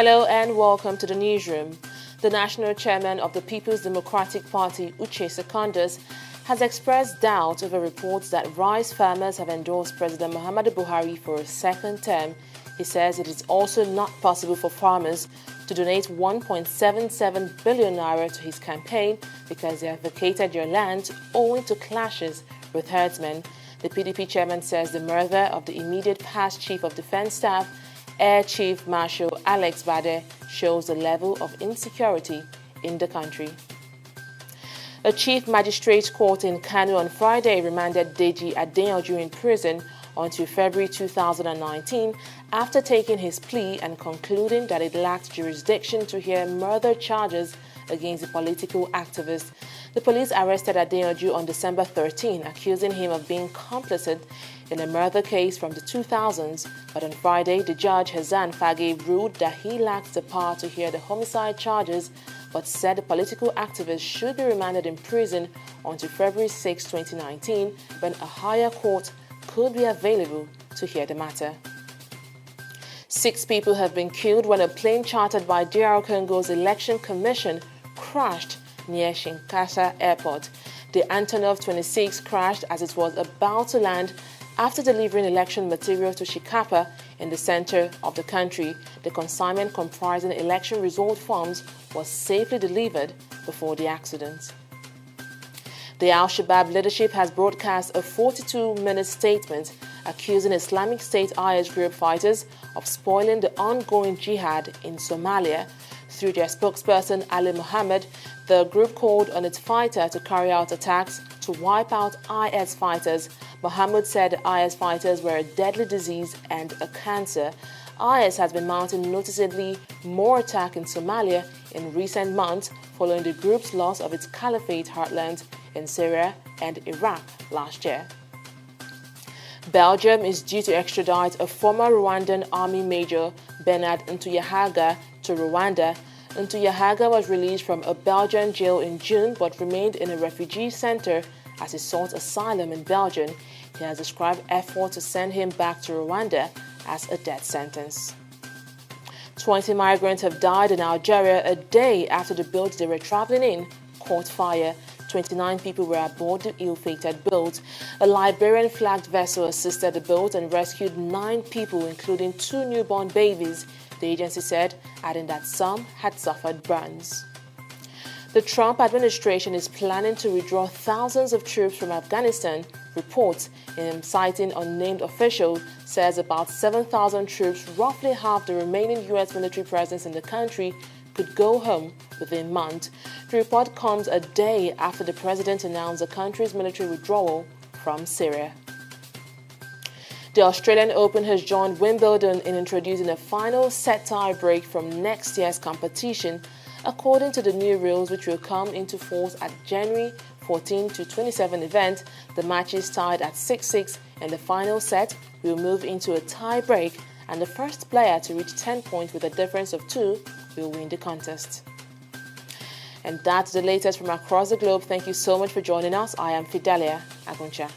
Hello and welcome to the newsroom. The national chairman of the People's Democratic Party, Uche Secondus, has expressed doubt over reports that rice farmers have endorsed President Muhammadu Buhari for a second term. He says it is also not possible for farmers to donate 1.77 billion naira to his campaign because they have vacated their land owing to clashes with herdsmen. The PDP chairman says the murder of the immediate past Chief of Defense Staff, Air Chief Marshal Alex Bade, shows the level of insecurity in the country. A chief magistrate's court in Kano on Friday remanded Deji Adeyanju in prison until February 2019 after taking his plea and concluding that it lacked jurisdiction to hear murder charges against the political activist. The police arrested Adeyanju on December 13, accusing him of being complicit in a murder case from the 2000s, but on Friday, the judge Hassan Fage ruled that he lacks the power to hear the homicide charges, but said the political activist should be remanded in prison until February 6, 2019, when a higher court could be available to hear the matter. 6 people have been killed when a plane chartered by DR Congo's Election Commission crashed near Kinshasa Airport. The Antonov 26 crashed as it was about to land after delivering election material to Shikapa in the center of the country. The consignment comprising election result forms was safely delivered before the accident. The Al-Shabaab leadership has broadcast a 42-minute statement accusing Islamic State IS group fighters of spoiling the ongoing jihad in Somalia. Through their spokesperson Ali Mohammed, the group called on its fighter to carry out attacks to wipe out IS fighters. Mohammed said the IS fighters were a deadly disease and a cancer. IS has been mounting noticeably more attacks in Somalia in recent months following the group's loss of its caliphate heartland in Syria and Iraq last year. Belgium is due to extradite a former Rwandan army major, Bernard Ntuyahaga, to Rwanda. Ntuyahaga was released from a Belgian jail in June but remained in a refugee center as he sought asylum in Belgium. He has described efforts to send him back to Rwanda as a death sentence. 20 migrants have died in Algeria a day after the boat they were traveling in caught fire. 29 people were aboard the ill-fated boat. A Liberian-flagged vessel assisted the boat and rescued 9 people, including 2 newborn babies, the agency said, adding that some had suffered burns. The Trump administration is planning to withdraw thousands of troops from Afghanistan. Reports, citing unnamed official, says about 7,000 troops, roughly half the remaining U.S. military presence in the country, could go home within a month. The report comes a day after the president announced the country's military withdrawal from Syria. The Australian Open has joined Wimbledon in introducing a final set tie break from next year's competition, according to the new rules which will come into force at January 14 to 27 event. The matches tied at 6-6 in the final set will move into a tie break, and the first player to reach 10 points with a difference of 2 will win the contest. And that's the latest from across the globe. Thank you so much for joining us. I am Fidelia Aguncha.